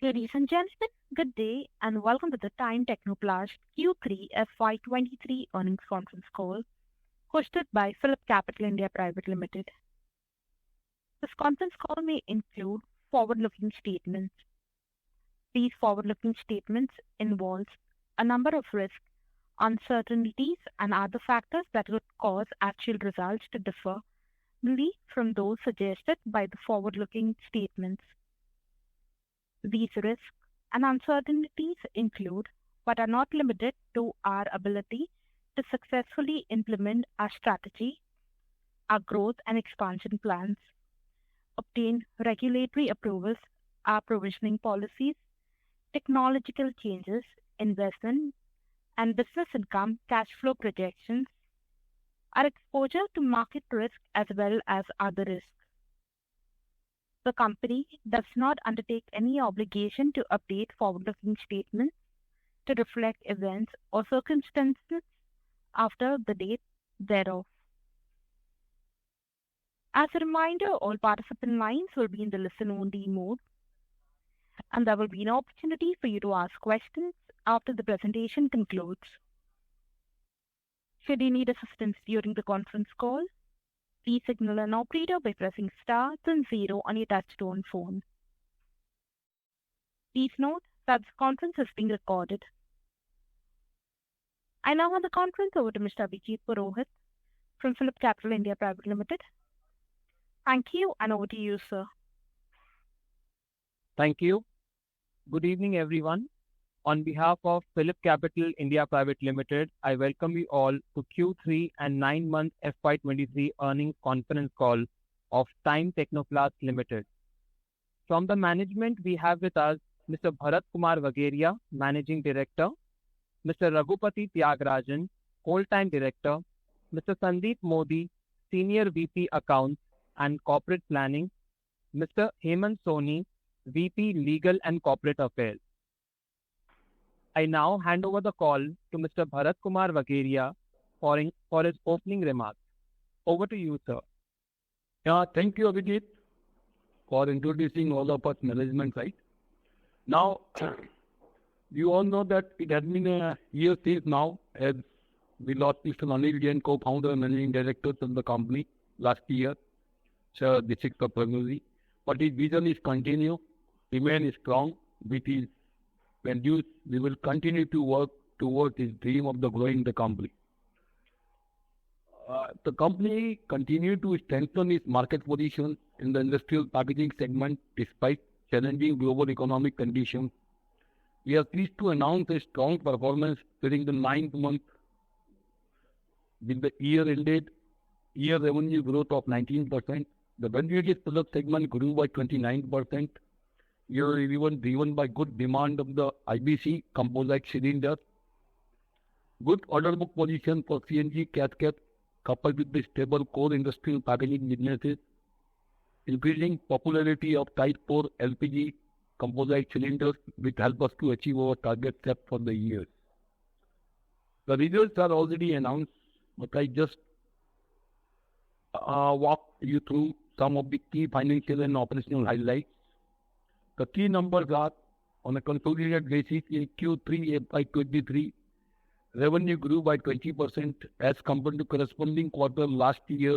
Ladies and gentlemen, good day and welcome to the Time Techno Plast Q3FY23 earnings conference call hosted by Phillip Capital India Private Limited. This conference call may include forward-looking statements. These forward-looking statements involve a number of risks, uncertainties, and other factors that could cause actual results to differ from those suggested by the forward-looking statements. These risks and uncertainties include, but are not limited to, our ability to successfully implement our strategy, our growth and expansion plans, obtain regulatory approvals, our provisioning policies, technological changes, investment and business income, cash flow projections, our exposure to market risk as well as other risks. The company does not undertake any obligation to update forward-looking statements to reflect events or circumstances after the date thereof. As a reminder, all participant lines will be in the listen-only mode, and there will be an opportunity for you to ask questions after the presentation concludes. Should you need assistance during the conference call, please signal an operator by pressing star then 0 on your touchtone phone. Please note that this conference is being recorded. I now hand the conference over to Mr. Abhijit Purohit from Phillip Capital India Private Limited. Thank you, and over to you, sir. Thank you. Good evening, everyone. On behalf of Phillip Capital India Private Limited, I welcome you all to Q3 and 9-month FY23 earnings conference call of Time Techno Plast Limited. From the management, we have with us Mr. Bharat Kumar Vagheria, Managing Director, Mr. Raghupati Tyagarajan, Whole-Time Director, Mr. Sandeep Modi, Senior VP Accounts and Corporate Planning, Mr. Hemant Soni, VP Legal and Corporate Affairs. I now hand over the call to Mr. Bharat Kumar Vagheria for his opening remarks. Over to you, sir. Thank you, Abhijit, for introducing all of us management side. Now, you all know that it has been a year since now as we lost Mr. Anil Jain, co-founder and managing director of the company last year, Sir the 6th of February. But his vision is continue, remain strong, which is we will continue to work towards his dream of growing the company. The company continued to strengthen its market position in the industrial packaging segment despite challenging global economic conditions. We are pleased to announce a strong performance during the 9th month with the year revenue growth of 19%. The value-added product segment grew by 29%. Even driven by good demand of the IBC composite cylinder, good order book position for CNG casket coupled with the stable core industrial packaging businesses, increasing popularity of Type 4 LPG composite cylinders which help us to achieve our target set for the year. The results are already announced, but I just walk you through some of the key financial and operational highlights. The key numbers are, on a consolidated basis in Q3FY23, revenue grew by 20% as compared to corresponding quarter last year,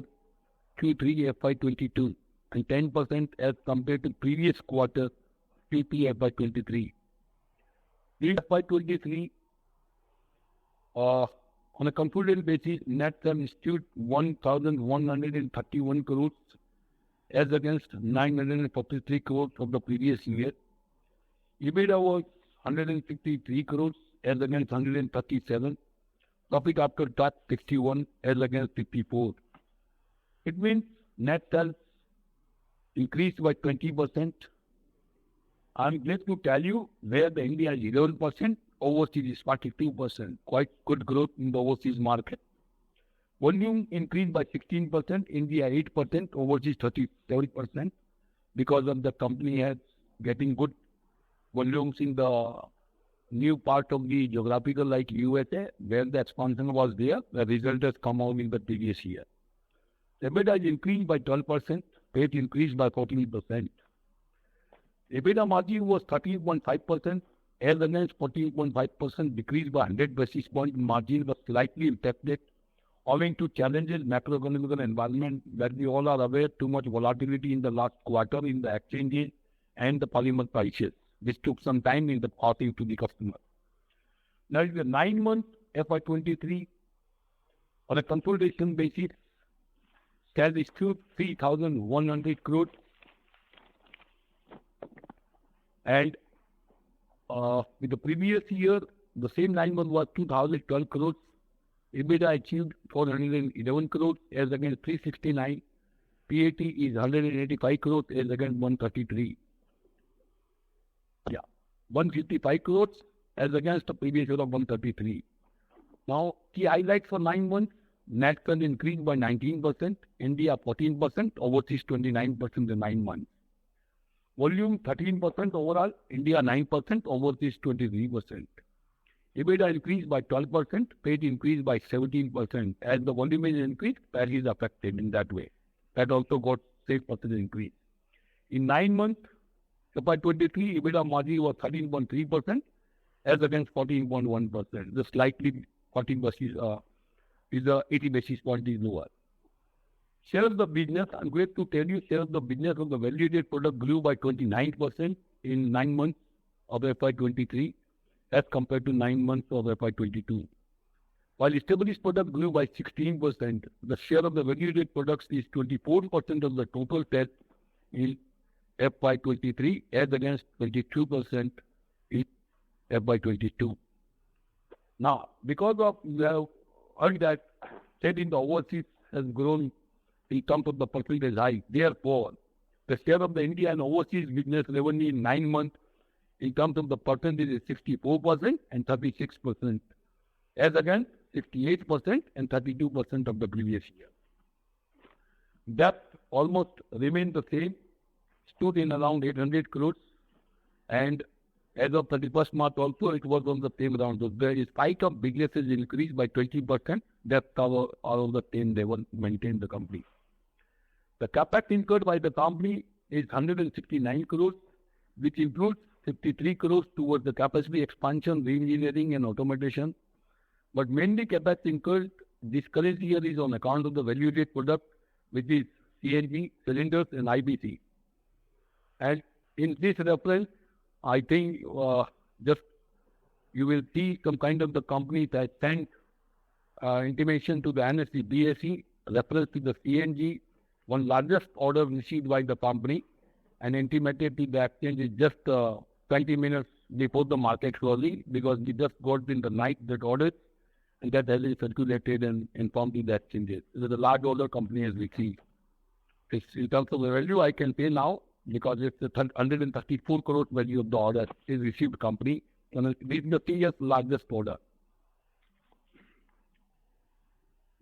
Q3FY22, and 10% as compared to previous quarter, Q3FY23. In FY23, on a consolidated basis, net sales stood 1,131 crores as against 943 crores of the previous year. EBITDA was 153 crores as against 137. Profit after tax 61 as against 54. It means net sales increased by 20%. I'm glad to tell you where the India is 11%, overseas is 42%. Quite good growth in the overseas market. Volume increased by 16%, India 8%, overseas 37%, because of the company has getting good volumes in the new part of the geographical like USA, where the expansion was there. The result has come out in the previous year. EBITDA is increased by 12%, PAT increased by 14%. EBITDA margin was 13.5% as against 14.5%, decreased by 100 basis points. Margin was slightly impacted owing to challenges macroeconomic environment that we all are aware, too much volatility in the last quarter in the exchanges and the polymer prices, which took some time in the passing to the customer. Now, in the 9 months FY23, on a consolidation basis, sales is 3,100 crores, and with the previous year, the same 9 months was 2,012 crores. EBITDA achieved 411 crores as against 369. PAT is 185 crores as against 133. 155 crores as against the previous year of 133. Now, key highlights for 9 months. Net sales increased by 19%, India 14%, overseas 29% in 9 months. Volume 13% overall, India 9%, overseas 23%. EBITDA increased by 12%, PAT increased by 17%. As the volume is increased, PAT is affected in that way. PAT also got 6% increase. In 9 months, FY23, EBITDA margin was 13.3% as against 14.1%. The slightly 14 basis is 80 basis point is lower. Share of the business, I'm glad to tell you, share of the business of the value-added product grew by 29% in 9 months of FY23 as compared to 9 months of FY22. While established product grew by 16%, the share of the value-added products is 24% of the total sales in FY23 as against 22% in FY22. Now, because of we have heard that sales in the overseas has grown in terms of the percentage high, therefore, the share of the India and overseas business revenue in 9 months in terms of the percentage is 64% and 36%, as against 68% and 32% of the previous year. That almost remained the same, stood in around 800 crores, and as of 31st March also, it was on the same round. So the spike of businesses increased by 20%. That's all of the same level maintained the company. The capex incurred by the company is 169 crores, which includes 53 crores towards the capacity expansion, re-engineering and automation. But mainly capex incurred this current year is on account of the value-added product, which is CNG, cylinders and IBC. And in this reference, I think just you will see some kind of the company that sent intimation to the NSE, BSE, reference to the CNG, one largest order received by the company, and intimated to the exchange is just 20 minutes before the market closing, because we just got in the night that order, and that has been circulated and informed to the exchanges. It is a large order company has received. In terms of the value, I can pay now, because it's the 134 crore value of the order is received company, and this is the 3 years largest order.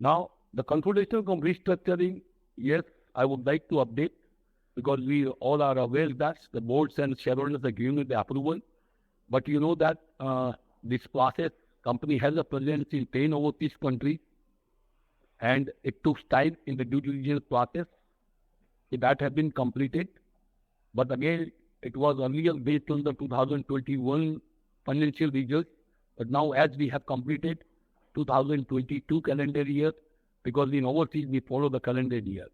Now, the consolidation from restructuring, yes, I would like to update, because we all are aware that the boards and shareholders are giving the approval. But you know that this process, company has a presence in 10 overseas countries, and it took time in the due diligence process. That has been completed. But again, it was earlier based on the 2021 financial results. But now as we have completed 2022 calendar year, because in overseas we follow the calendar year.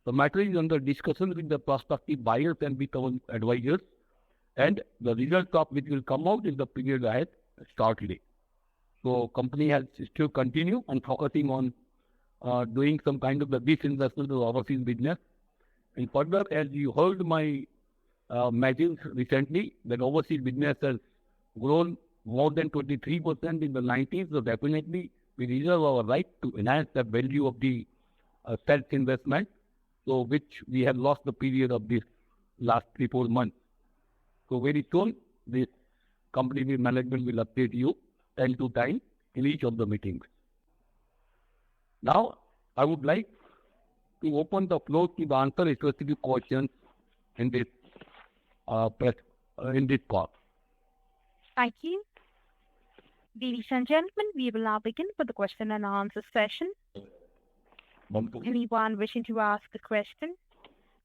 The matter is under discussion with the prospective buyers and with our advisors, and the result of which will come out in the period ahead shortly. So company has still continue and focusing on doing some kind of the disinvestment of overseas business. And further, as you heard my message recently, that overseas business has grown more than 23% in the 90s. So definitely we reserve our right to enhance the value of the self-investment, so which we have lost the period of this last 3-4 months. So very soon, this company management will update you time to time in each of the meetings. Now, I would like to open the floor to the answer specific questions in this call. Thank you. Ladies and gentlemen, we will now begin with the question and answer session. Anyone wishing to ask a question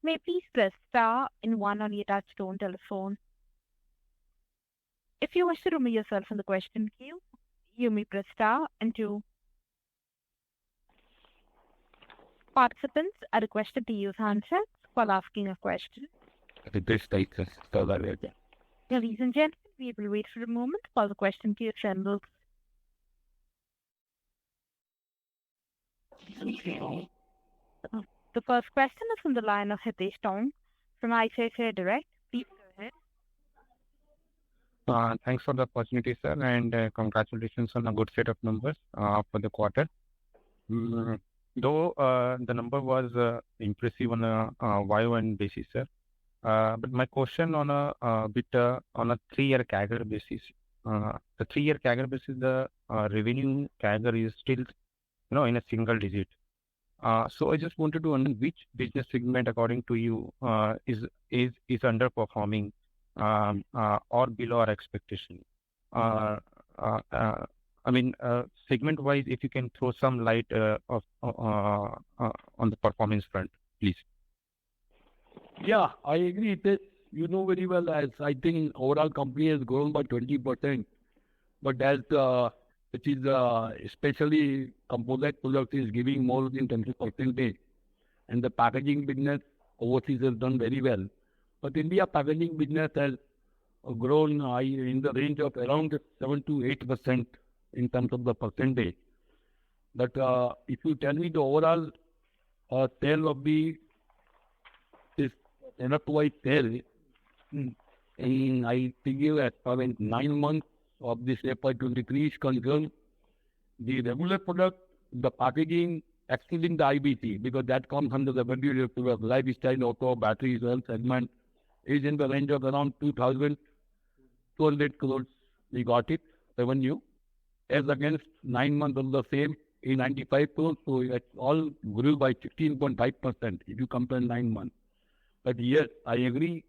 may you please press star and one on your touchtone telephone. If you wish to remove yourself from the question queue, you may press star and two. Participants are requested to use handsets while asking a question. Ladies and gentlemen, we will wait for a moment while the question queue assembles. The first question is from the line of Hitesh Tong from ICICI Direct. Please go ahead. Thanks for the opportunity, sir, and congratulations on a good set of numbers for the quarter. Though the number was impressive on a YOY basis, sir. But my question on a 3-year CAGR basis. The 3-year CAGR basis, the revenue CAGR is still, in a single digit. So I just wanted to understand which business segment, according to you, is underperforming or below our expectation. Segment-wise, if you can throw some light on the performance front, please. Yeah, I agree with this. You know very well, as I think overall company has grown by 20%, but as which is especially composite product is giving more than 20%, and the packaging business overseas has done very well. But India packaging business has grown in the range of around 7 to 8% in terms of the percentage. But if you tell me the overall sale of this product-wise sale, I figure at 9 months of this FY23 is concerned, the regular product, the packaging, excluding the IBC, because that comes under the value of lifestyle, auto, batteries, well segment, is in the range of around 2,200 crores. We got it, revenue, as against 9 months of the same, 95 crores. So it all grew by 16.5% if you compare 9 months. But yes, I agree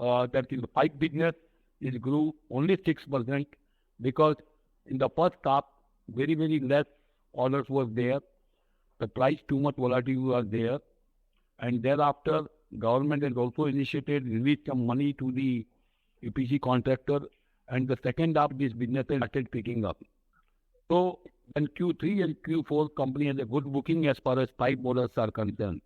that in the pipe business, it grew only 6% because in the first half, very, very less orders was there. The price too much volatility was there. And thereafter, government has also initiated, released some money to the EPC contractor. And the second half, this business has started picking up. So, in Q3 and Q4, company has a good booking as far as pipe orders are concerned.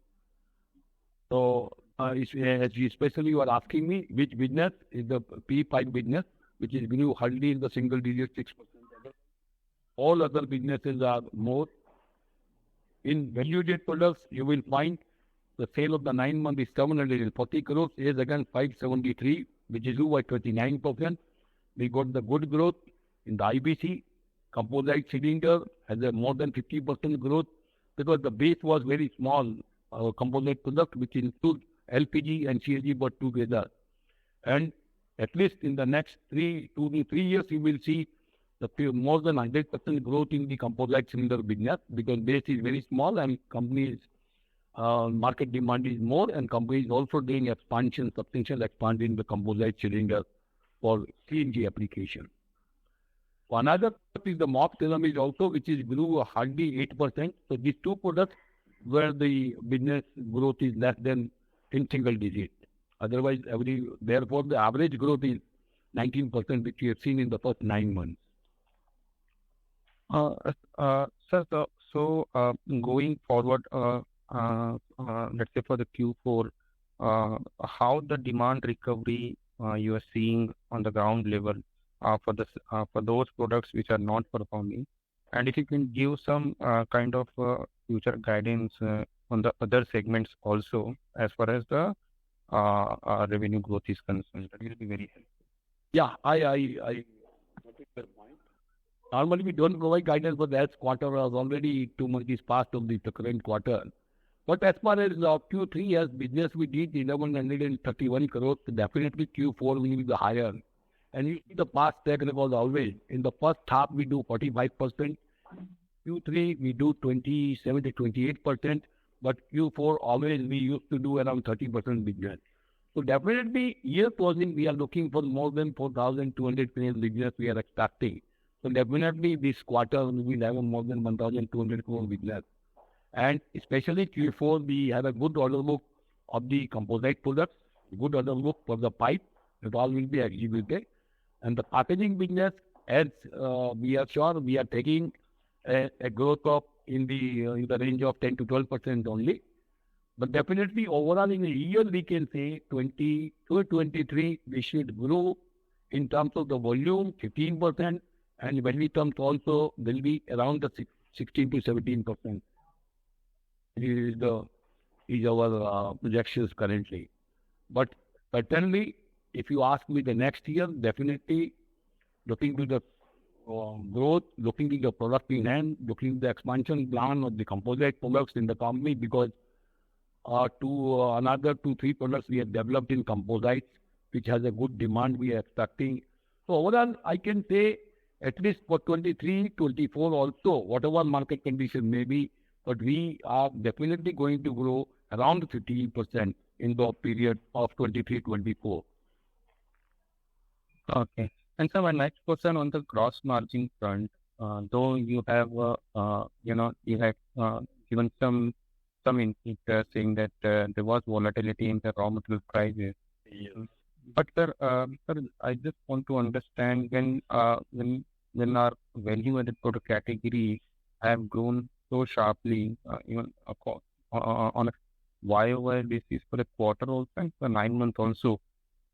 So, especially you are asking me which business is the P pipe business, which is grew hardly in the single digit 6%. All other businesses are more. In value-added products, you will find the sale of the 9 months is 740 crores, is again 573, which is grew by 29%. We got the good growth in the IBC. Composite cylinder has a more than 50% growth because the base was very small. Our composite product, which includes LPG and CNG but together. And at least in the next 2 to 3 years, you will see the more than 100% growth in the composite cylinder business because base is very small and companies market demand is more and companies also doing expansion, substantial expansion in the composite cylinder for CNG application. Another is the mop ceramic also, which is grew hardly 8%. So these two products where the business growth is less than in single digit. Otherwise, therefore the average growth is 19%, which we have seen in the first 9 months. Sir, so going forward, let's say for the Q4, how the demand recovery you are seeing on the ground level for those products which are not performing, and if you can give some kind of future guidance on the other segments also as far as the revenue growth is concerned, that will be very helpful. Yeah, I normally we don't provide guidance, but that quarter was already 2 months is past of the current quarter. But as far as Q3 as business, we did 1131 crores. Definitely Q4 will be the higher. And you see the past track record always. In the first half, we do 45%. Q3, we do 27 to 28%. But Q4, always we used to do around 30% business. So definitely, year closing, we are looking for more than 4,200 crores business we are expecting. So definitely, this quarter, we will have more than 1,200 crores business. And especially Q4, we have a good order book of the composite products, good order book for the pipe, it all will be executed. And the packaging business, as we are sure, we are taking a growth of in the range of 10 to 12% only. But definitely overall in a year, we can say 22-23, we should grow in terms of the volume 15%, and value terms also will be around the 16 to 17%. Is our projections currently. But certainly, if you ask me the next year, definitely looking to the growth, looking to the product in hand, looking to the expansion plan of the composite products in the company, because another 2-3 products we have developed in composites, which has a good demand we are expecting. So overall, I can say at least for 23, 24 also, whatever market condition may be, but we are definitely going to grow around 15% in the period of 23-24. Okay. And so my next question on the gross margin front, though you have, you have given some input saying that there was volatility in the raw material prices. Yes. But sir, I just want to understand when our value-added product category have grown so sharply, even on a YOY basis for the quarter also and for 9 months also,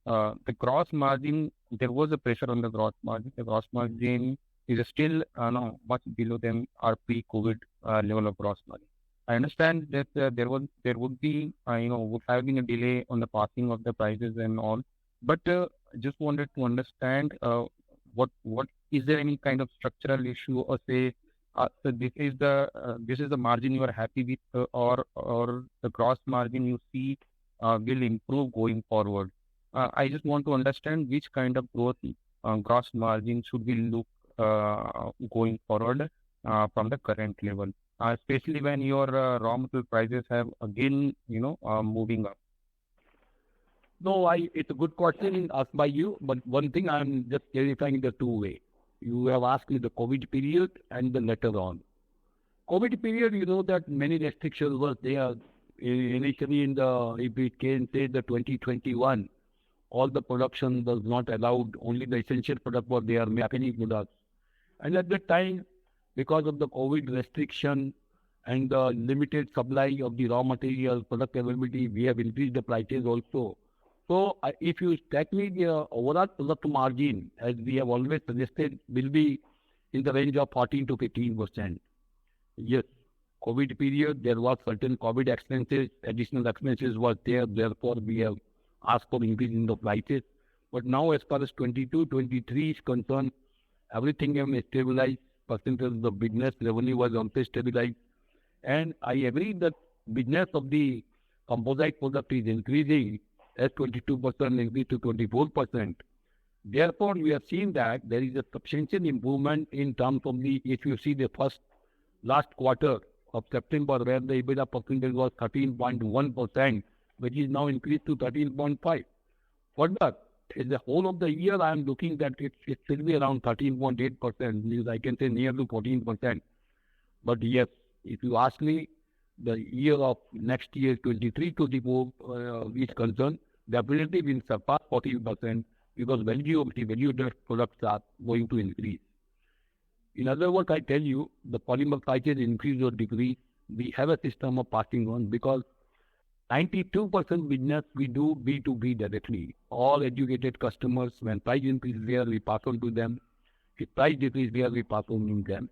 the gross margin, there was a pressure on the gross margin. The gross margin is still much below than our pre-COVID level of gross margin. I understand that there would be, would have been a delay on the passing of the prices and all, but just wanted to understand what is there any kind of structural issue, or say so this is the margin you are happy with, or the gross margin you see will improve going forward. I just want to understand which kind of growth gross margin should we look going forward from the current level, especially when your raw material prices have again moving up. No, it's a good question asked by you, but one thing I'm just clarifying the two way. You have asked me the COVID period and the later on. COVID period, you know that many restrictions were there. Initially if we can say the 2021, all the production was not allowed, only the essential product was there, mechanical products. And at that time, because of the COVID restriction and the limited supply of the raw material, product availability, we have increased the prices also. So if you take me the overall product margin, as we have always suggested, will be in the range of 14 to 15%. Yes, COVID period, there was certain COVID expenses, additional expenses was there, therefore we have asked for increase in the prices. But now as far as 22, 23 is concerned, everything has stabilized, percentage of the business revenue was also stabilized. And I agree that business of the composite product is increasing as 22% increase to 24%. Therefore, we have seen that there is a substantial improvement in terms of if you see the last quarter of September, where the EBITDA percentage was 13.1%, which is now increased to 13.5%. Further, in the whole of the year, I am looking that it should be around 13.8%, means I can say near to 14%. But yes, if you ask me, the year of next year, 23-24, is concerned, definitely will surpass 14% because value of the value-added products are going to increase. In other words, I tell you, the polymer prices increase or decrease, we have a system of passing on because 92% business we do B2B directly. All educated customers, when price increase there, we pass on to them. If price decrease there, we pass on to them.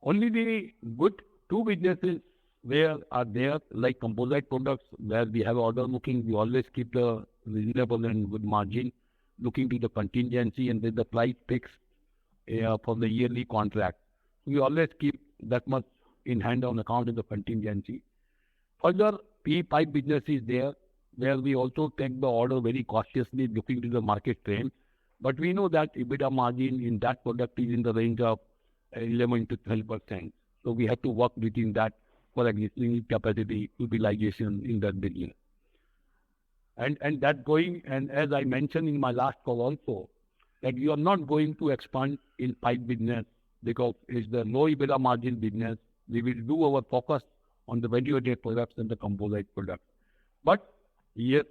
Only the good two businesses where are there, like composite products, where we have order booking, we always keep the reasonable and good margin, looking to the contingency and then the price fixed for the yearly contract. We always keep that much in hand on account of the contingency. Further, P-pipe business is there, where we also take the order very cautiously, looking to the market trend. But we know that EBITDA margin in that product is in the range of 11 to 12%. So we have to work within that for existing capacity utilization in that business. And that going, and as I mentioned in my last call also, that we are not going to expand in pipe business because it's the low EBITDA margin business. We will do our focus on the value-added products and the composite products. But yes,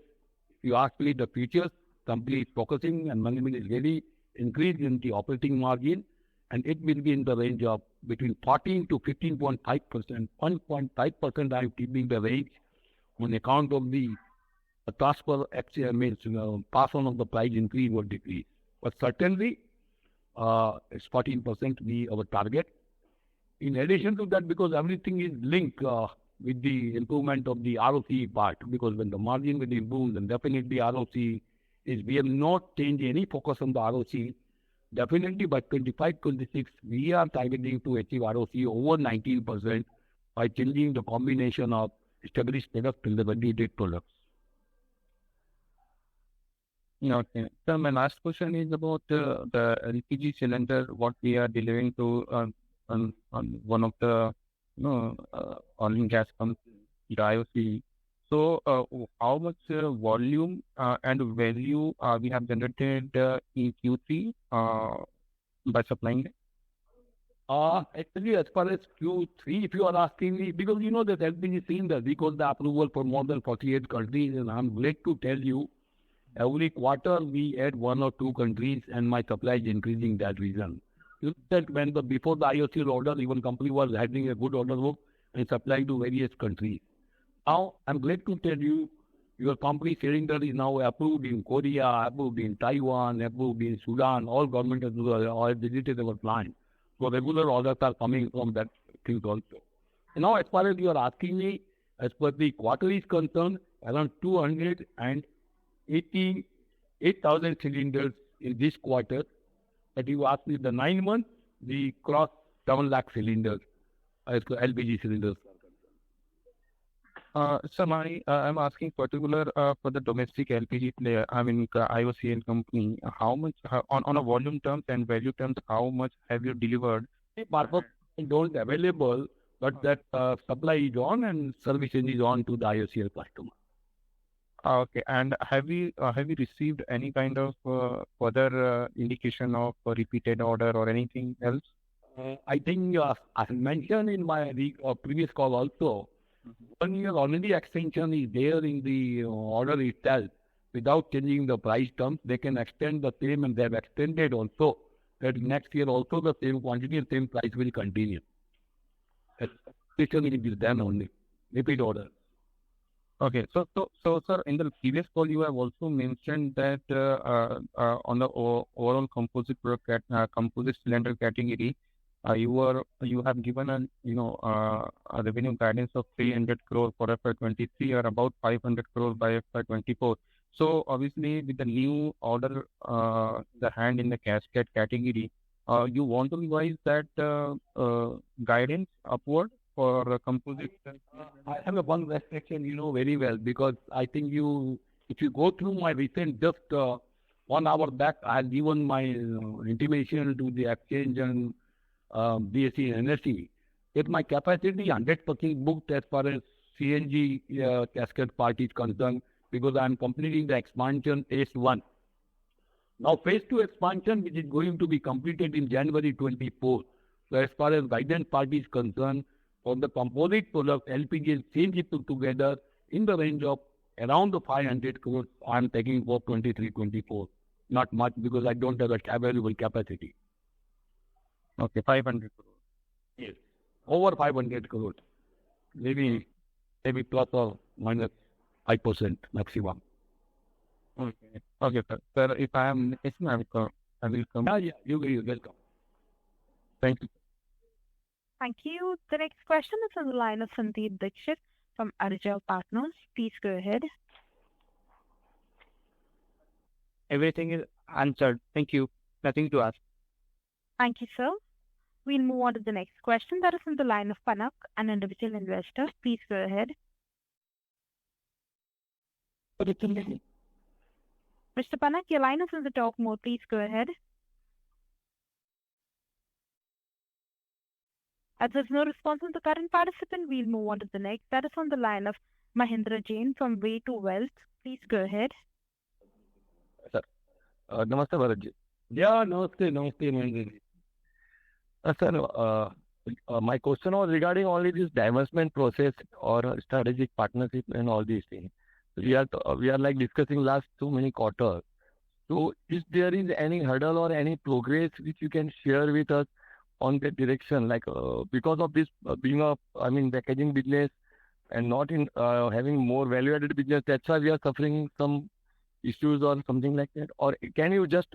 if you ask me the futures, company is focusing and management is really increased in the operating margin, and it will be in the range of between 14 to 15.5%. 1.5% I am keeping the range on account of the transfer means pass on of the price increase or decrease. But certainly, it's 14% be our target. In addition to that, because everything is linked with the improvement of the ROC part, because when the margin will improve, then definitely ROC is, we have not changed any focus on the ROC. Definitely by 25-26, we are targeting to achieve ROC over 19% by changing the combination of established products and the validated products. Okay. So my last question is about the LPG cylinder, what we are delivering to on one of the oil and gas companies, the IOC. So how much volume and value we have generated in Q3 by supplying it? Actually, as far as Q3, if you are asking me, because you know that LPG cylinder, we got the approval for more than 48 countries, and I'm glad to tell you, every quarter we add 1 or 2 countries, and my supply is increasing that reason. You know that when before the IOC order, even company was having a good order book and supplying to various countries. Now, I'm glad to tell you, your company cylinder is now approved in Korea, approved in Taiwan, approved in Sudan. All government has visited our plant. So regular orders are coming from that things also. And now, as far as you are asking me, as per the quarter is concerned, around 288,000 cylinders in this quarter. But you ask me the 9 months, we crossed 7 lakh cylinders as LPG cylinders. Sir, I'm asking particular for the domestic LPG player, I mean IOCL company, how much on a volume terms and value terms, how much have you delivered? Purpose don't available, but that supply is on and servicing is on to the IOCL customer. Okay, and have you received any kind of further indication of a repeated order or anything else? I think I mentioned in my previous call also, 1 year already extension is there in the order itself. Without changing the price terms, they can extend the same, and they have extended also that next year also the same quantity and same price will continue. Extension is done only, repeat order. Okay, so sir, in the previous call you have also mentioned that on the overall composite product composite cylinder category, you have given a revenue guidance of 300 crore for FY23 or about 500 crore by FY24. So obviously with the new order the hand in the casket category, you want to revise that guidance upward for composite? I have a one restriction, you know very well, because I think if you go through my recent, just 1 hour back, I had given my intimation to the exchange and BSE and NSE. If my capacity 100% booked as far as CNG casket part is concerned, because I am completing the expansion phase 1. Now phase 2 expansion, which is going to be completed in January 24. So as far as guidance part is concerned, for the composite product, LPG and CNG put together in the range of around the 500 crores, I am taking for 23-24. Not much because I don't have a available capacity. Okay, 500 crores. Yes, over 500 crores. Maybe plus or minus 5% maximum. Okay, okay, sir. Sir, if I am listening, I will come. Yeah, you're welcome. Thank you. Thank you. The next question is on the line of Sandeep Dixit from Arjal Partners. Please go ahead. Everything is answered. Thank you. Nothing to ask. Thank you, sir. We'll move on to the next question. That is on the line of Panak, an individual investor. Please go ahead. Mr. Panak, your line is in the talk mode. Please go ahead. As there's no response from the current participant, we'll move on to the next. That is on the line of Mahindra Jain from Way to Wealth. Please go ahead. Sir, namaste, Bharatji. Yeah, namaste, Mahindra. Sir, my question was regarding only this divestment process or strategic partnership and all these things. We are like discussing last so many quarters. So if there is any hurdle or any progress which you can share with us on that direction, like because of this being a, I mean, packaging business and not in having more value-added business, that's why we are suffering some issues or something like that? Or can you just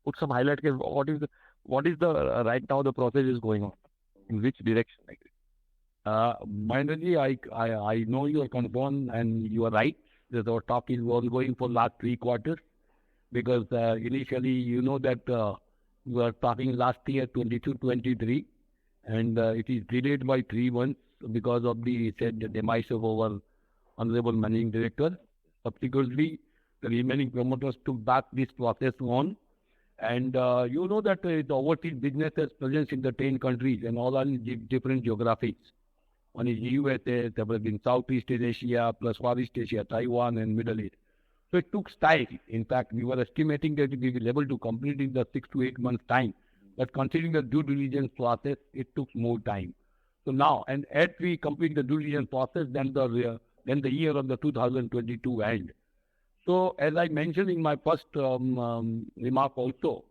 put some highlight? What is the right now the process is going on? In which direction? Like Mahendraji, I know your concern and you are right that our talk is ongoing for last 3 quarters because initially you know that we were talking last year 22-23 and it is delayed by 3 months because of the said demise of our honorable managing director. Subsequently, the remaining promoters took back this process on. And you know that the overseas business has presence in the 10 countries and all are in different geographies. One is USA, several in Southeast Asia, plus Far East Asia, Taiwan and Middle East. So it took time. In fact, we were estimating that we will be able to complete in the 6 to 8 months time. But considering the due diligence process, it took more time. So now, and as we complete the due diligence process, then the year of the 2022 end. So as I mentioned in my first remark also,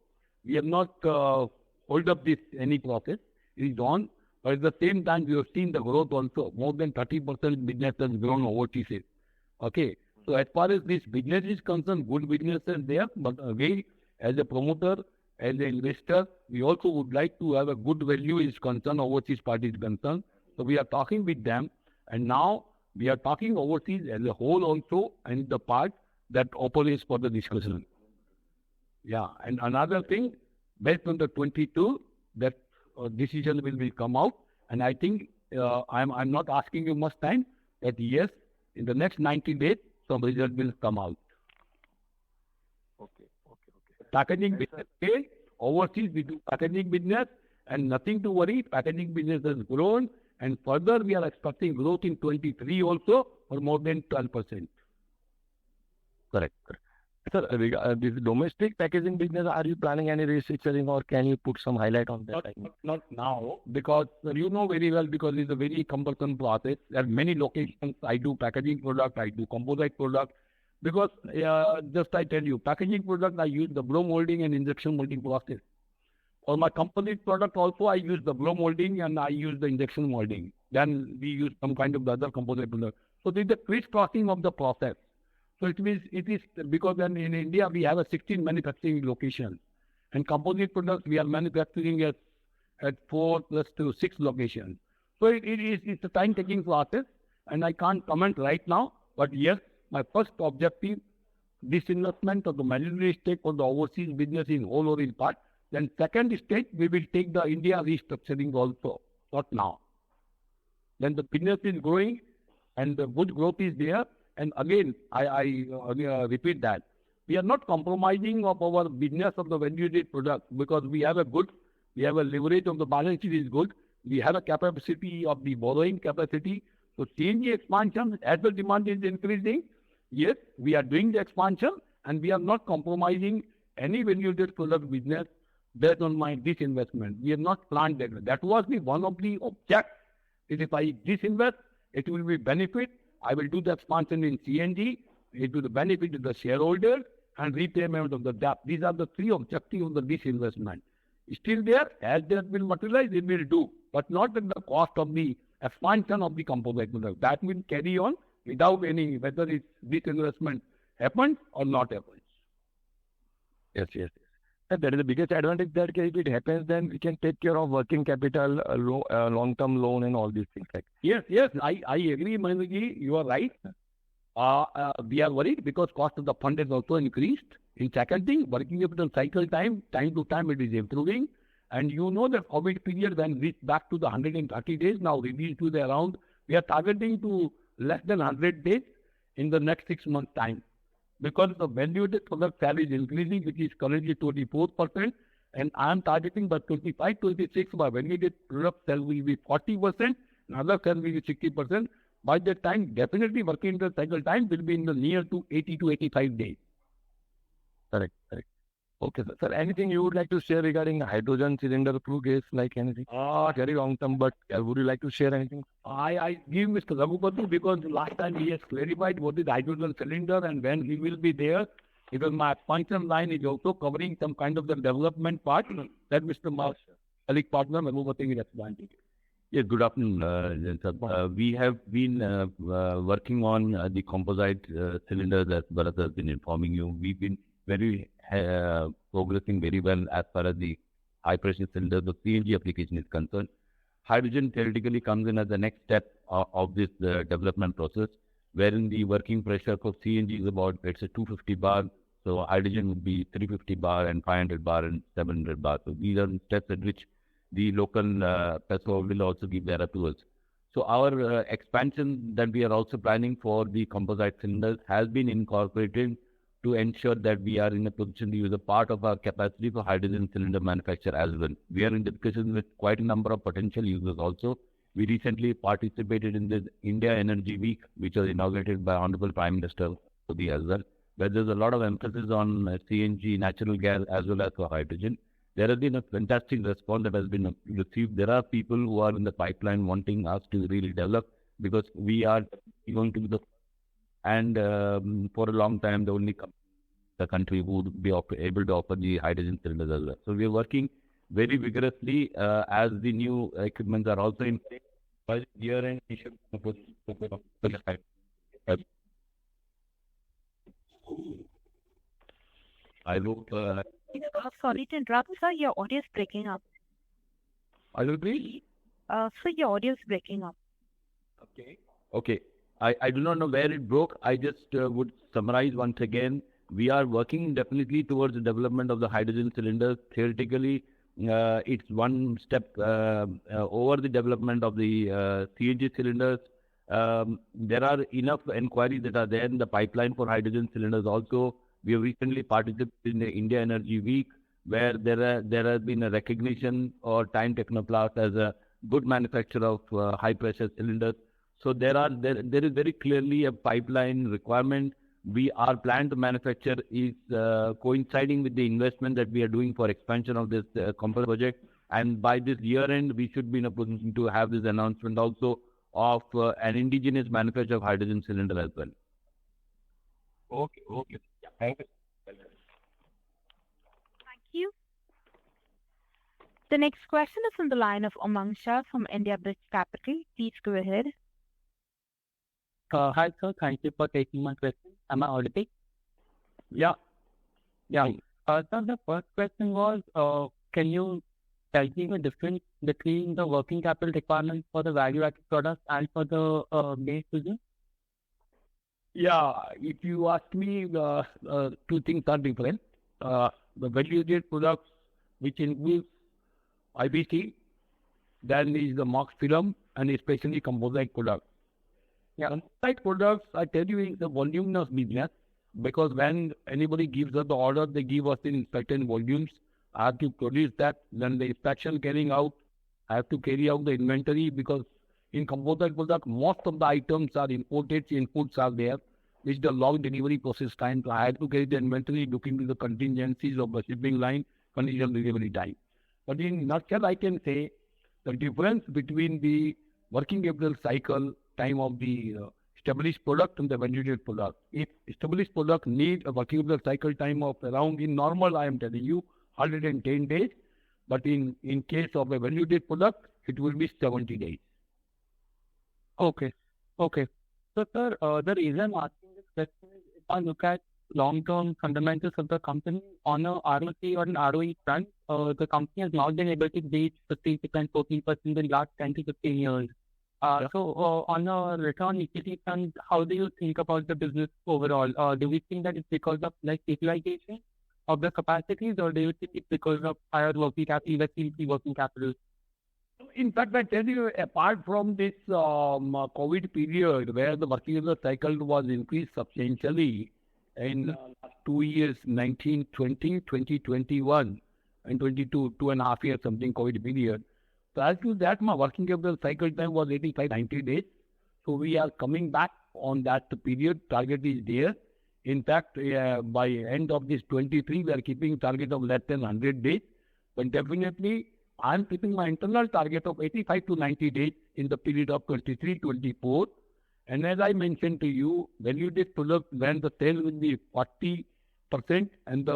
we have not hold up this any process. It is on. But at the same time, we have seen the growth also. More than 30% business has grown overseas. Okay. So as far as this business is concerned, good business is there. But again, as a promoter, as an investor, we also would like to have a good value is concerned, overseas party is concerned. So we are talking with them. And now we are talking overseas as a whole also and the part that operates for the discussion. Yeah. And another thing, based on the 22, that decision will come out. And I think I'm not asking you much time, that yes, in the next 90 days, some result will come out. Okay. Packaging business, overseas we do packaging business and nothing to worry. Packaging business has grown and further we are expecting growth in 23 also for more than 12%. Correct. Sir, this domestic packaging business, are you planning any restructuring or can you put some highlight on that? Not now, because you know very well, because it's a very cumbersome process. There are many locations. I do packaging product, I do composite product. Because just I tell you, packaging product, I use the blow molding and injection molding process. For my composite product also, I use the blow molding and I use the injection molding. Then we use some kind of the other composite product. So there is the crisscrossing of the process. So it is because then in India we have a 16 manufacturing locations and composite products we are manufacturing at 4 plus to 6 locations. So it's a time taking process and I can't comment right now. But yes, my first objective, disinvestment of the minority stake for the overseas business in whole or in part. Then second stage, we will take the India restructuring also, not now. Then the business is growing and the good growth is there. And again, I repeat that. We are not compromising of our business of the value-added product because we have a leverage of the balance sheet is good. We have a capacity of the borrowing capacity. So CNG expansion, as the demand is increasing, yes, we are doing the expansion and we are not compromising any value-added product business based on my disinvestment. We have not planned that. That was one of the objects. If I disinvest, it will be benefit. I will do the expansion in CNG. It will benefit to the shareholder and repayment of the debt. These are the 3 objectives of the disinvestment. Still there, as that will materialize, it will do, but not at the cost of the expansion of the composite product. That will carry on without any, whether it's disinvestment happens or not happens. Yes. And that is the biggest advantage that if it happens, then we can take care of working capital, long-term loan and all these things. Yes, I agree, Mahendraji, you are right. We are worried because cost of the fund has also increased. In second thing, working capital cycle time to time it is improving. And you know that COVID period when reached back to the 130 days, now reduced to the around, we are targeting to less than 100 days in the next 6 months time. Because the value-added product share is increasing, which is currently 24%, and I am targeting by 25-26, my value-added product share will be 40%, and other share will be 60%. By that time, definitely working the cycle time will be in the near to 80 to 85 days. Correct. Okay, sir. Sir, anything you would like to share regarding hydrogen cylinder flue gas, like anything? Very long term, but would you like to share anything? I give Mr. Raghupati because last time he has clarified what is hydrogen cylinder and when he will be there. Because my function line is also covering some kind of the development part that Mr. Mark, colleague partner Raghupati will explain. Yes, good afternoon, sir. We have been working on the composite cylinders, as Bharat has been informing you. We've been very progressing very well as far as the high pressure cylinders, the CNG application is concerned. Hydrogen theoretically comes in as the next step of this development process, wherein the working pressure for CNG is about, let's say, 250 bar. So hydrogen would be 350 bar and 500 bar and 700 bar. So these are the steps at which the local PESO will also give their approvals. So our expansion that we are also planning for the composite cylinders has been incorporated to ensure that we are in a position to use a part of our capacity for hydrogen cylinder manufacture as well. We are in discussions with quite a number of potential users also. We recently participated in this India Energy Week, which was inaugurated by Honorable Prime Minister Modi as well, where there's a lot of emphasis on CNG, natural gas, as well as for hydrogen. There has been a fantastic response that has been received. There are people who are in the pipeline wanting us to really develop because we are going to be the and for a long time the only the country who would be able to offer the hydrogen cylinders as well. So we are working very vigorously as the new equipments are also in place. By year end, we should I hope. Sorry to interrupt, sir. Your audio is breaking up. I will be. Sir, your audio is breaking up. Okay. I do not know where it broke. I just would summarize once again. We are working definitely towards the development of the hydrogen cylinders. Theoretically, it's one step over the development of the CNG cylinders. There are enough inquiries that are there in the pipeline for hydrogen cylinders also. We have recently participated in the India Energy Week, where there has been a recognition or Time Techno Plast as a good manufacturer of high pressure cylinders. So there is very clearly a pipeline requirement. Our plan to manufacture is coinciding with the investment that we are doing for expansion of this composite project. And by this year end, we should be in a position to have this announcement also of an indigenous manufacture of hydrogen cylinder as well. Okay. Thank you. Thank you. The next question is on the line of Umang Shah from India Bridge Capital. Please go ahead. Hi, sir. Thank you for taking my question. Am I audible? Yeah. Sir, the first question was, can you tell me the difference between the working capital requirements for the value-added products and for the base business? Yeah, if you ask me, two things are different. The value-added products, which includes IBC, then is the Marx film, and especially composite products. Yeah, composite products, I tell you, is the voluminous business, because when anybody gives us the order, they give us in certain volumes. I have to produce that. Then the inspection carrying out, I have to carry out the inventory, because in composite product, most of the items are imported, inputs are there, which the long delivery process time. So I have to carry the inventory, look into the contingencies of the shipping line, condition delivery time. But in nutshell, I can say the difference between the working capital cycle time of the established product and the value-added product. If established product need a working capital cycle time of around, in normal, I am telling you, 110 days. But in case of a value-added product, it will be 70 days. Okay. So, sir, the reason I'm asking this question is if I look at long-term fundamentals of the company on a ROC or an ROE front, the company has not been able to reach 15%, 14% in the last 10 to 15 years. So, on a return equity front, how do you think about the business overall? Do we think that it's because of less utilization of the capacities, or do you think it's because of higher working capital, working capital? In fact, I tell you, apart from this COVID period where the working capital cycle was increased substantially in 2 years, 19, 20, 2021 and 22, 2.5 years, something COVID period. So as to that, my working capital cycle time was 85, 90 days. So we are coming back on that period. Target is there. In fact, by end of this 23, we are keeping target of less than 100 days. But definitely, I'm keeping my internal target of 85 to 90 days in the period of 23-24. And as I mentioned to you, value this product when the sale will be 40% and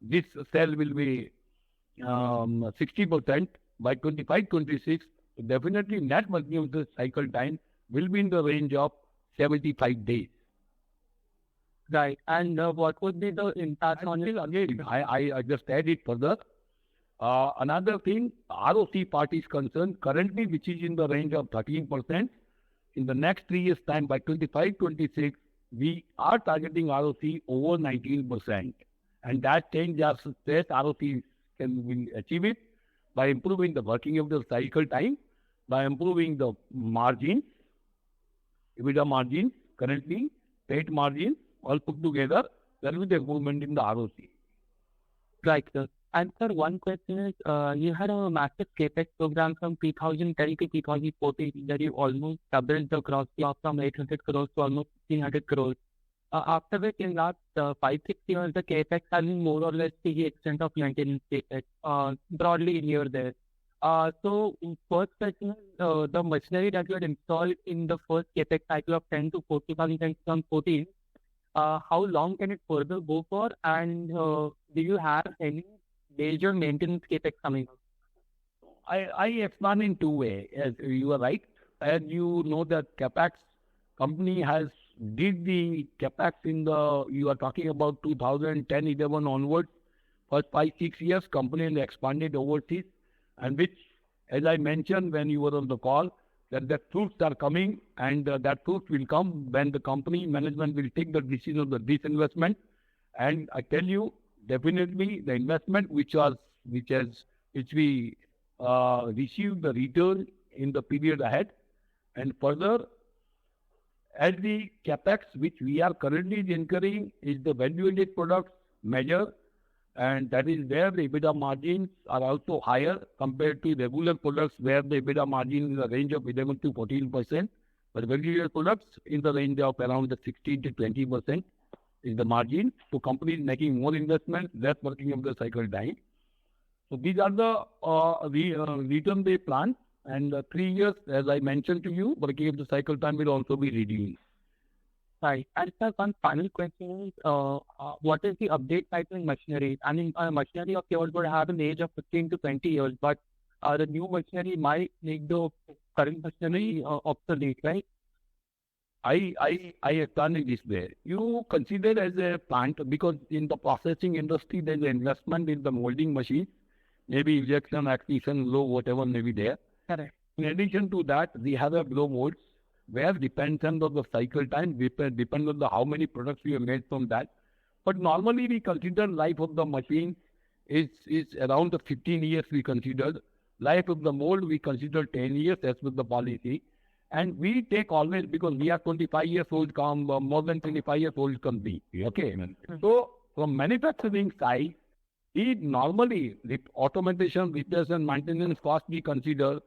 this sale will be 60% by 25-26. Definitely net working of the cycle time will be in the range of 75 days. Right. And what would be the impact on it? Again, I just add it further. Another thing, ROC part is concerned, currently which is in the range of 13%. In the next 3 years' time, by 25-26, we are targeting ROC over 19%. And that change as stress ROC can achieve it by improving the working of the cycle time, by improving the margins, EBITDA margins, currently, paid margins, all put together, there will be improvement in the ROC. Right, sir. And sir, one question is, you had a massive capex program from 2010 to 2014 that you almost doubled the gross block from 800 crores to almost 1,500 crores. After which, in last 5-6 years, the capex has been more or less to the extent of maintenance capex, broadly near there. So, first question is, the machinery that you had installed in the first capex cycle of 10 to 2014, how long can it further go for? And do you have any major maintenance capex coming up? I expand in two ways. As you are right, as you know that capex company has did the capex in the, you are talking about 2010-11 onwards, first 5-6 years, company has expanded overseas, and which, as I mentioned when you were on the call, that the fruits are coming, and that fruits will come when the company management will take the decision of the disinvestment. And I tell you, definitely the investment which we received the return in the period ahead, and further as the capex which we are currently incurring is the value-added products measure, and that is where the EBITDA margins are also higher compared to regular products where the EBITDA margin is in the range of 11 to 14%, but value-added products in the range of around the 16 to 20% is the margin. So companies making more investment, less working of the cycle time. So these are the return they plan, and 3 years, as I mentioned to you, working of the cycle time will also be reduced. Right. And sir, one final question is, what is the update cycle in machinery? I mean, machinery of yours would have an age of 15 to 20 years, but the new machinery might make the current machinery obsolete, right? I explain it this way. You consider as a plant, because in the processing industry, there is an investment in the molding machine, maybe injection, activation, blow, whatever may be there. Correct. In addition to that, we have a blow molds, where depends on the cycle time, depends on the how many products we have made from that. But normally we consider life of the machine is around the 15 years we considered. Life of the mold we consider 10 years as with the policy. And we take always, because we are 25 years old, more than 25 years old company. Okay. So from manufacturing side, it normally the automation, repairs and maintenance cost we consider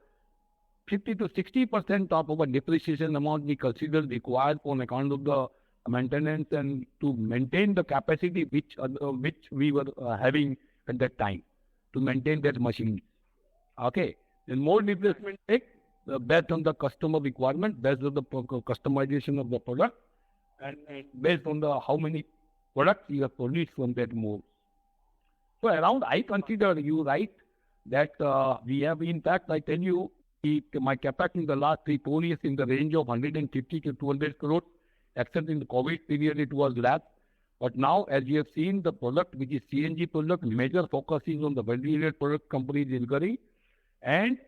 50 to 60% of our depreciation amount we consider required on account of the maintenance and to maintain the capacity which we were having at that time to maintain that machine. Okay. And more replacement take based on the customer requirement, based on the customization of the product, and based on the how many products you have produced from that mold. So around, I consider you right that we have, in fact, I tell you, my capex in the last 3-4 years in the range of 150 to 200 crores, except in the COVID period it was less. But now, as you have seen, the product which is CNG product, major focus is on the value-added product companies incurring. And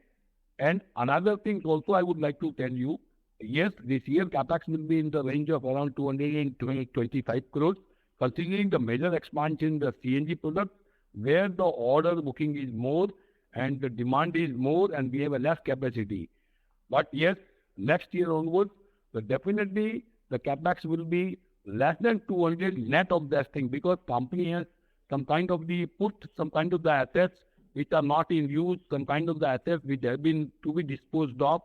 another thing also I would like to tell you, yes, this year capex will be in the range of around 225 crores, considering the major expansion in the CNG product, where the order booking is more and the demand is more and we have a less capacity. But yes, next year onwards, definitely the capex will be less than 200 net of that thing, because company has some kind of the assets which are not in use, some kind of the assets which have been to be disposed of.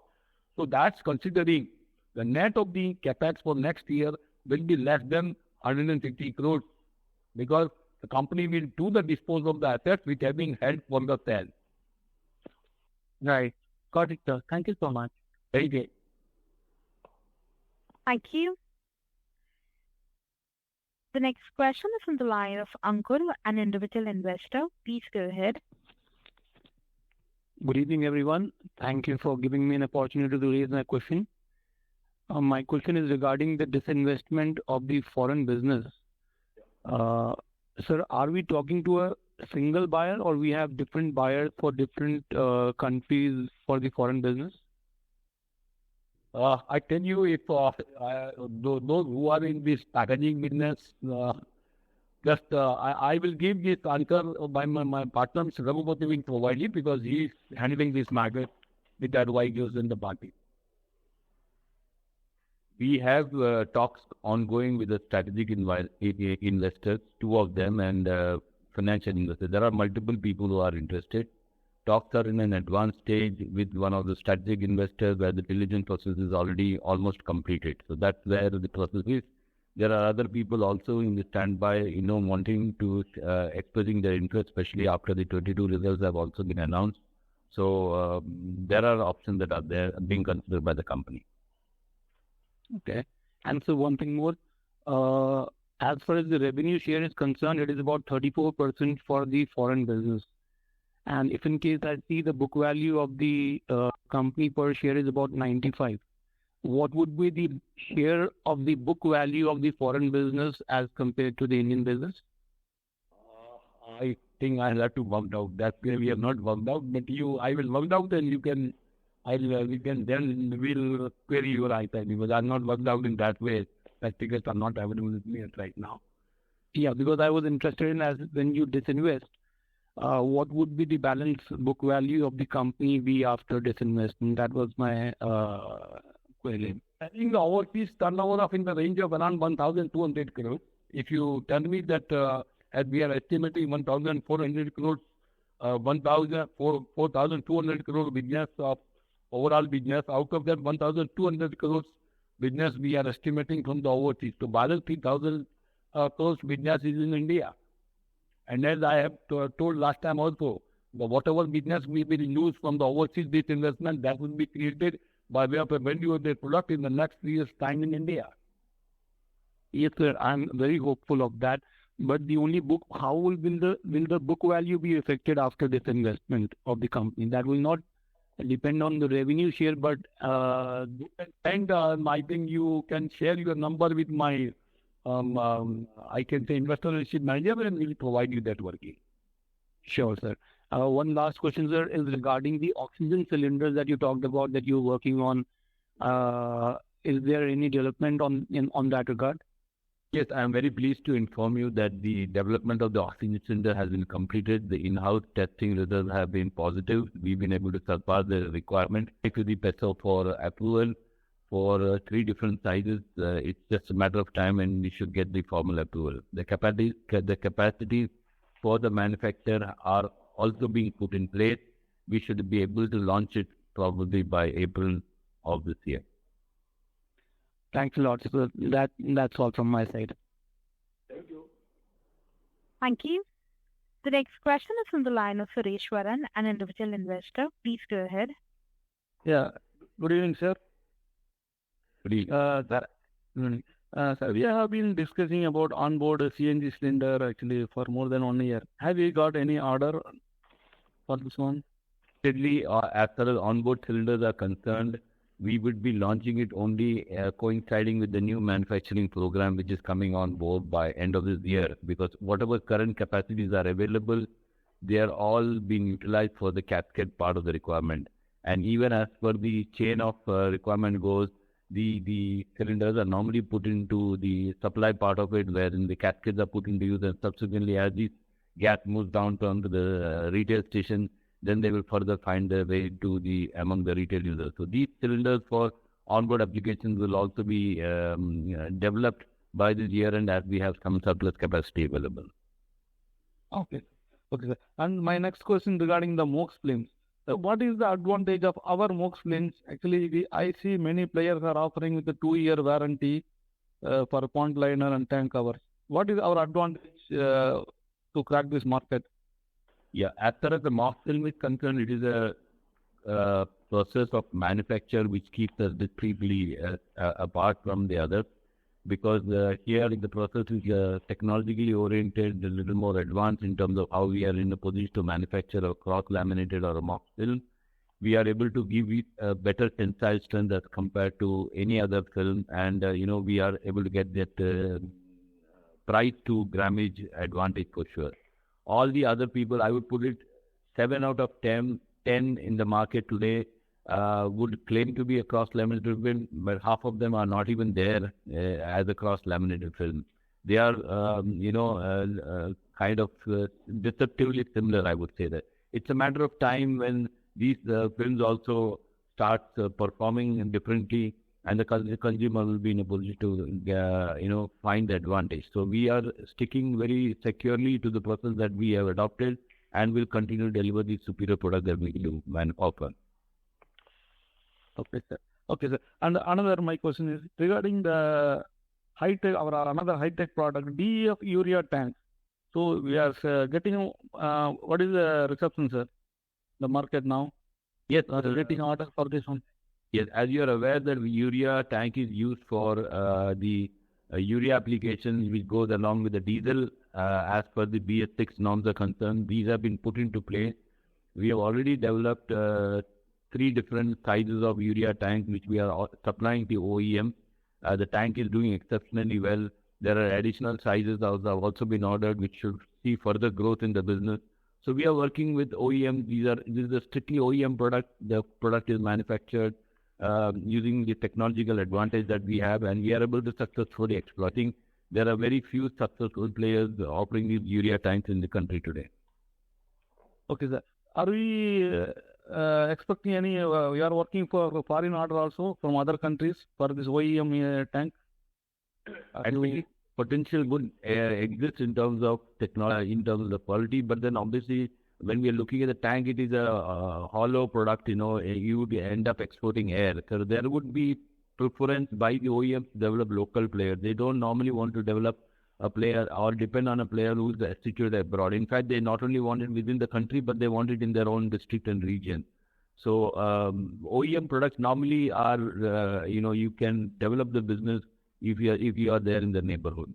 So that's considering the net of the capex for next year will be less than 150 crores because the company will do the disposal of the assets which have been held for the sale. Right. Got it, sir. Thank you so much. Very good. Thank you. The next question is from the line of Ankur, an individual investor. Please go ahead. Good evening, everyone. Thank you for giving me an opportunity to raise my question. My question is regarding the disinvestment of the foreign business. Sir, are we talking to a single buyer or we have different buyers for different countries for the foreign business? I tell you, if those who are in this packaging business, I will give this answer by my partner, Mr. Raghupati will provide it because he is handling this market with the advisors in the party. We have talks ongoing with the strategic investors, two of them, and financial investors. There are multiple people who are interested. Talks are in an advanced stage with one of the strategic investors where the diligence process is already almost completed. So that's where the process is. There are other people also in the standby, wanting to expressing their interest, especially after the 22 results have also been announced. So there are options that are there being considered by the company. Okay. And so one thing more, as far as the revenue share is concerned, it is about 34% for the foreign business. And if in case I see the book value of the company per share is about 95, what would be the share of the book value of the foreign business as compared to the Indian business? I think I'll have to work out. That we have not worked out, but I will work out and we'll query your eyesight because I'm not worked out in that way. That figures are not available with me right now. Yeah, because I was interested in when you disinvest, what would be the balance book value of the company be after disinvestment? That was my query. I think the overseas turnover of in the range of around 1,200 crores. If you tell me that as we are estimating 1,400 crores, 4,200 crores business of overall business, out of that 1,200 crores business we are estimating from the overseas. So balance 3,000 crores business is in India. And as I have told last time also, whatever business we will lose from the overseas disinvestment, that will be created by way of a value of the product in the next 3 years' time in India. Yes, sir. I'm very hopeful of that. But the only book, how will the book value be affected after disinvestment of the company? That will not depend on the revenue share, but and I think you can share your number with my I can say investor relationship manager and we will provide you that working. Sure, sir. One last question, sir, is regarding the oxygen cylinders that you talked about that you're working on. Is there any development on that regard? Yes, I am very pleased to inform you that the development of the oxygen cylinder has been completed. The in-house testing results have been positive. We've been able to surpass the requirement to the PESO for approval for 3 different sizes. It's just a matter of time and we should get the formal approval. The capacity for the manufacturer are also being put in place. We should be able to launch it probably by April of this year. Thanks a lot, sir. That's all from my side. Thank you. Thank you. The next question is from the line of Sureshwaran, an individual investor. Please go ahead. Yeah. Good evening, sir. Good evening. Sir, we have been discussing about onboard CNG cylinder actually for more than 1 year. Have you got any order for this one? Steadily, as far as onboard cylinders are concerned, we would be launching it only coinciding with the new manufacturing program which is coming on board by end of this year, because whatever current capacities are available, they are all being utilized for the cascade part of the requirement. And even as per the chain of requirement goes, the cylinders are normally put into the supply part of it, wherein the cascades are put into use, and subsequently as this gas moves down to the retail station, then they will further find their way to among the retail users. So these cylinders for onboard applications will also be developed by this year, and as we have some surplus capacity available. Okay, sir. And my next question regarding the MOX flames. So what is the advantage of our MOX flames? Actually, I see many players are offering with a 2-year warranty. for pond liner and tank covers. What is our advantage to crack this market? Yeah, as far as the mock film is concerned, it is a process of manufacture which keeps us discreetly apart from the others, because here the process is technologically oriented, a little more advanced in terms of how we are in a position to manufacture a cross-laminated or a mock film. We are able to give it a better tensile strength as compared to any other film, and we are able to get that price to grammage advantage for sure. All the other people, I would put it 7 out of 10 in the market today would claim to be a cross-laminated film, but half of them are not even there as a cross-laminated film. They are, kind of deceptively similar, I would say that. It's a matter of time when these films also start performing differently, and the consumer will be in a position to, find the advantage. So we are sticking very securely to the process that we have adopted, and will continue to deliver the superior product that we do and offer. Okay, sir. Okay, sir. And another, my question is regarding the high-tech, our another high-tech product, DEF urea tank. So we are getting, what is the reception, sir? The market now? Yes, getting order for this one. Yes, as you are aware that urea tank is used for the urea applications which goes along with the diesel as per the BS6 norms are concerned. These have been put into place. We have already developed 3 different sizes of urea tank which we are supplying to OEM. The tank is doing exceptionally well. There are additional sizes that have also been ordered which should see further growth in the business. So we are working with OEM. This is a strictly OEM product. The product is manufactured using the technological advantage that we have, and we are able to successfully exploiting. There are very few successful players offering these urea tanks in the country today. Okay, sir. Are we expecting any, we are working for foreign order also from other countries for this OEM tank? Actually, potential would exist in terms of technology, in terms of the quality, but then obviously when we are looking at the tank, it is a hollow product, you would end up exporting air. So there would be preference by the OEMs to develop local players. They don't normally want to develop a player or depend on a player who is situated abroad. In fact, they not only want it within the country, but they want it in their own district and region. So OEM products normally are, you can develop the business if you are there in the neighborhood.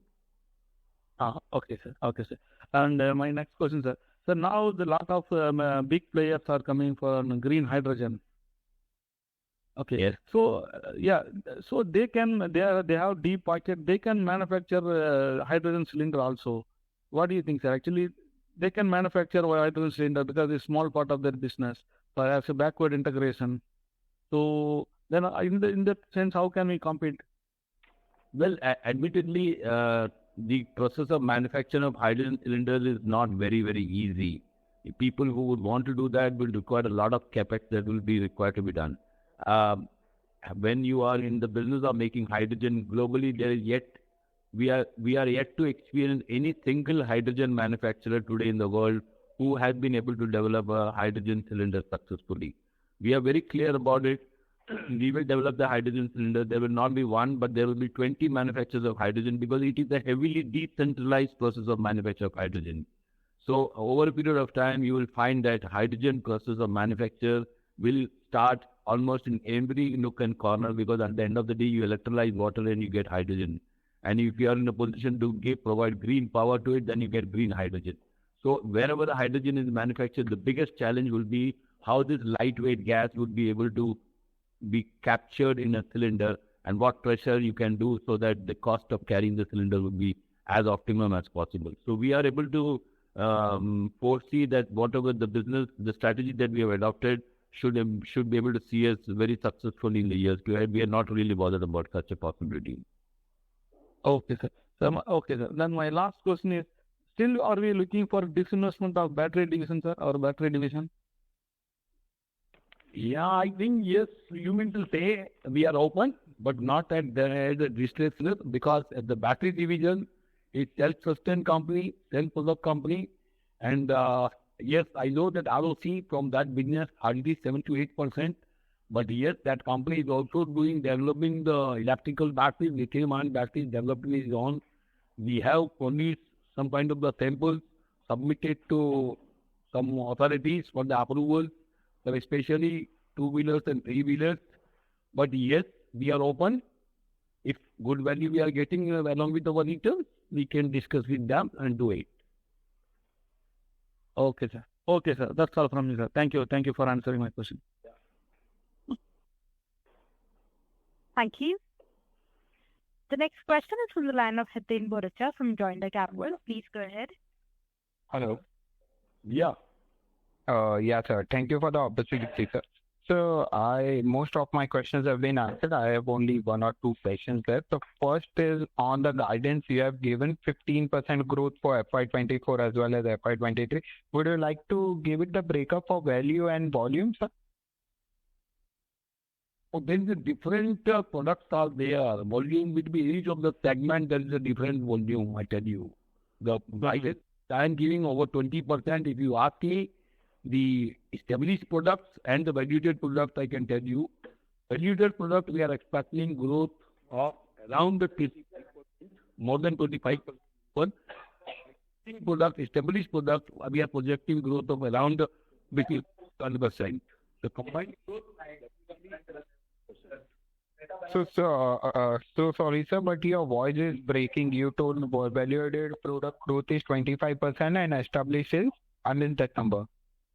Okay, sir. Okay, sir. And my next question, sir. So now the lot of big players are coming for green hydrogen. Okay. Yes. So so they have deep pocket. They can manufacture hydrogen cylinder also. What do you think, sir? Actually, they can manufacture a hydrogen cylinder because it's a small part of their business, perhaps a backward integration. So then, in that sense, how can we compete? Well, admittedly, the process of manufacture of hydrogen cylinders is not very, very easy. People who would want to do that will require a lot of capex that will be required to be done. When you are in the business of making hydrogen globally, we are yet to experience any single hydrogen manufacturer today in the world who has been able to develop a hydrogen cylinder successfully. We are very clear about it. We will develop the hydrogen cylinder. There will not be one, but there will be 20 manufacturers of hydrogen, because it is a heavily decentralized process of manufacture of hydrogen. So over a period of time, you will find that hydrogen process of manufacture will start almost in every nook and corner, because at the end of the day, you electrolyze water and you get hydrogen. And if you are in a position to provide green power to it, then you get green hydrogen. So wherever the hydrogen is manufactured, the biggest challenge will be how this lightweight gas would be able to be captured in a cylinder, and what pressure you can do so that the cost of carrying the cylinder would be as optimum as possible. So we are able to foresee that whatever the strategy that we have adopted should be able to see us very successfully in the years to ahead. We are not really bothered about such a possibility. Okay, sir. Okay, sir. Then my last question is, still are we looking for disinvestment of battery division, sir, or battery division? Yeah, I think yes, you mean to say we are open, but not at the distress level, because at the battery division, it's self-sustained company, self-developed company, and yes, I know that ROC from that business hardly 7 to 8%, But yes, that company is also developing the electrical batteries, lithium-ion batteries, developing is on. We have produced some kind of the samples submitted to some authorities for the approval, but especially two-wheelers and three-wheelers. But yes, we are open. If good value we are getting along with our returns, we can discuss with them and do it. Okay, sir. Okay, sir. That's all from me, sir. Thank you. Thank you for answering my question. Thank you. The next question is from the line of Hiten Boracha from Jointer Capital. Please go ahead. Hello. Yeah. Yeah, sir. Thank you for the opportunity, sir. So most of my questions have been answered. I have only one or two questions left. The first is on the guidance you have given 15% growth for FY24 as well as FY23. Would you like to give it the breakup for value and volume, sir? Oh, there is a different products are there. Volume will be each of the segment. There is a different volume. I tell you, the guidance I am giving over 20%. If you ask me, the established products and the valued products, I can tell you, valued product we are expecting growth of around the 25%, more than 25%. Established product, we are projecting growth of around between 12%. The combined growth. So sorry, sir, but your voice is breaking. You told value-added product growth is 25% and established is, I mean that number.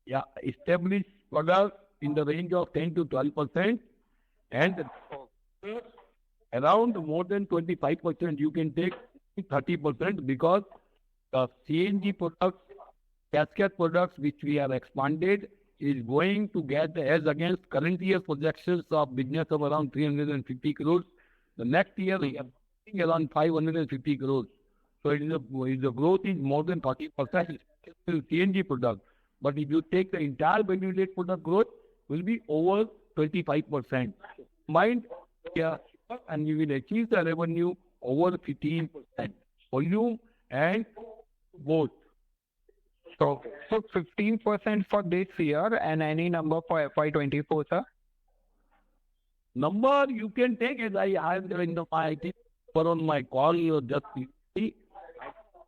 Yeah, established products in the range of 10 to 12%, and around more than 25%. You can take 30% because the CNG products, cascade products which we have expanded is going to get as against current year projections of business of around 350 crores. The next year we are seeing around 550 crores. So the growth is more than 40% in CNG product. But if you take the entire value-added product growth, will be over 25%. Mind, yeah, and you will achieve the revenue over 15%. Volume and both. So 15% for this year and any number for FY24, sir? Number you can take as I have in the for on my call, you just see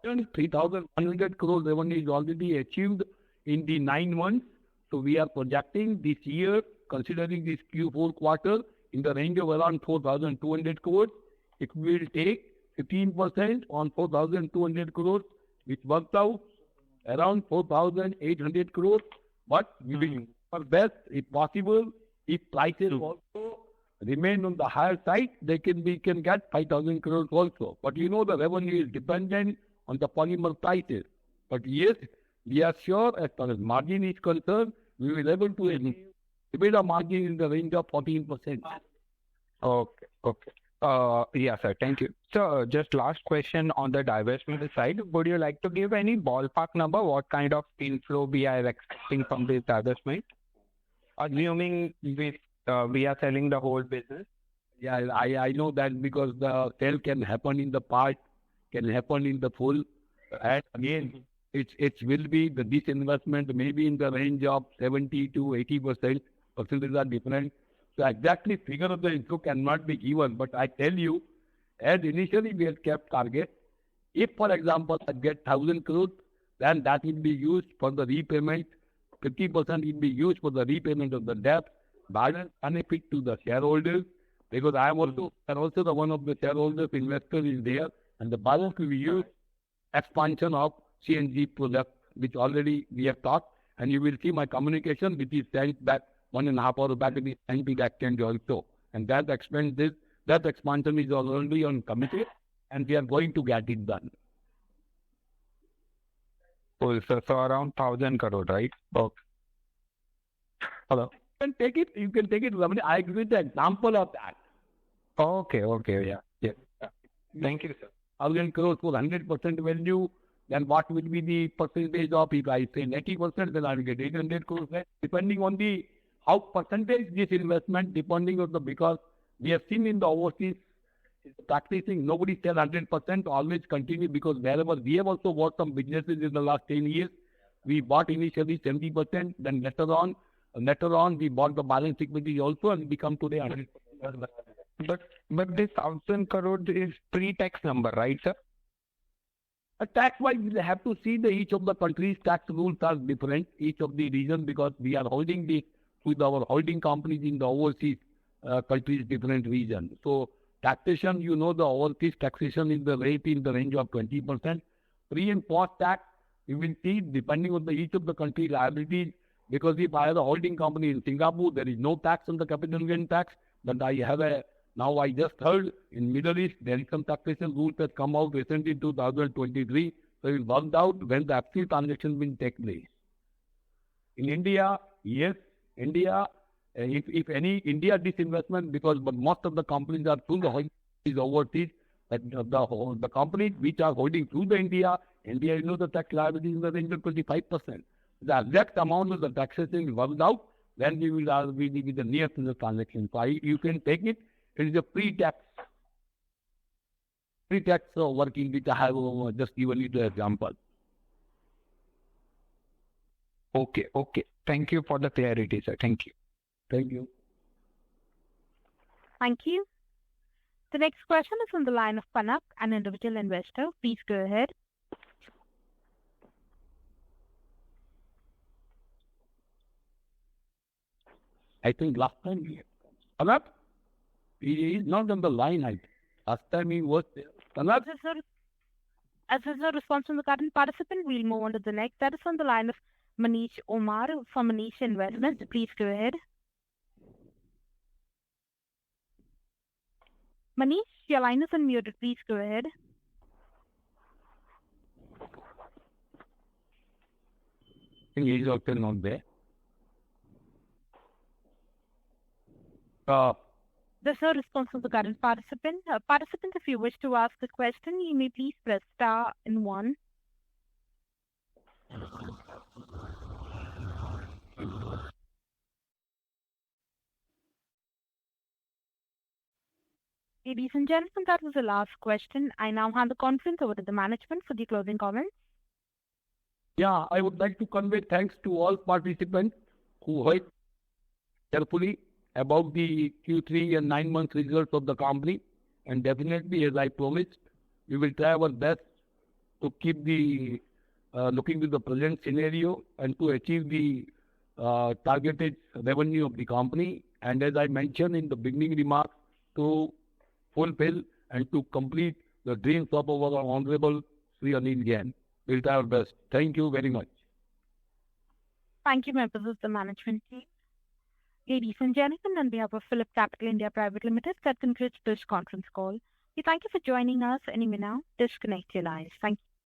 3,100 crore revenue is already achieved in the 9 months. So we are projecting this year, considering this Q4 quarter, in the range of around 4,200 crores. It will take 15% on 4,200 crores, which works out around 4,800 crores. But we will do our best, if possible. If prices also remain on the higher side, we can get 5,000 crores also. But you know the revenue is dependent on the polymer prices. But yes, we are sure as far as margin is concerned, we will be able to achieve EBITDA margin in the range of 14%. Okay. Yeah, sir. Thank you. So just last question on the divestment side. Would you like to give any ballpark number? What kind of inflow we are expecting from this divestment? Assuming we are selling the whole business. Yeah, I know that because the sale can happen in the part, can happen in the full. And again, it will be the disinvestment maybe in the range of 70 to 80%. Percentages are different. So exactly figure of the inflow cannot be given. But I tell you, as initially we have kept target, if for example I get 1,000 crores, then that will be used for the repayment. 50% will be used for the repayment of the debt. Balance benefit to the shareholders, because I am also the one of the shareholders, investor is there, and the balance will be used expansion of CNG product, which already we have talked, and you will see my communication, which is sent back 1.5 hours back in the NP exchange also. And that expansion is already on committee, and we are going to get it done. So around 1,000 crore, right? Okay. Hello. You can take it. I give you the example of that. Okay. Yeah. Thank you, sir. 1,000 crores for 100% value. Then what will be the percentage of, if I say 80%, then I will get 800 crores. Depending on how percentage this investment, depending on because we have seen in the overseas practicing, nobody sell 100%, always continue, because wherever we have also bought some businesses in the last 10 years, we bought initially 70%, then later on Later on, we bought the balance equity also and become today 100%. But this 1,000 crore is pre-tax number, right, sir? Tax-wise, we have to see each of the countries' tax rules are different, each of the region, because we are holding with our holding companies in the overseas countries, different region. So taxation, the overseas taxation is the rate in the range of 20%. Pre and post tax, you will see depending on each of the country liabilities. Because if I have a holding company in Singapore, there is no tax on the capital gain tax. But now I just heard in Middle East, there is some taxation rules that come out recently in 2023. So it worked out when the actual transaction will take place. In India, yes, India, if any India disinvestment, but most of the companies are through the holding overseas, but the companies which are holding through the India, the tax liability is in the range of 25%. The exact amount of the taxation is worked out, then we will be the near to the transaction. So you can take it. It is a pre-tax working, which I have just given you the example. Okay. Thank you for the clarity, sir. Thank you. Thank you. Thank you. The next question is on the line of Panak, an individual investor. Please go ahead. I think last time Panak, he is not on the line. Last time he was there. Panak? As there's no response from the current participant, we'll move on to the next. That is on the line of Manish Omar from Manish Investments. Please go ahead. Manish, your line is unmuted. Please go ahead. I think he is also not there. There's no response from the current participant. Participant, if you wish to ask a question, you may please press star and 1. Ladies and gentlemen, that was the last question. I now hand the conference over to the management for the closing comments. Yeah, I would like to convey thanks to all participants who heard carefully about the Q3 and 9 month results of the company. And definitely, as I promised, we will try our best to keep looking to the present scenario and to achieve the targeted revenue of the company. And as I mentioned in the beginning remarks, to fulfill and to complete the dreams of our Honorable Sri Anil Jain. We'll try our best. Thank you very much. Thank you, members of the management team. Ladies and gentlemen, on behalf of Phillip Capital India Private Limited, that concludes this conference call. We thank you for joining us, and you may now disconnect your lines. Thank you.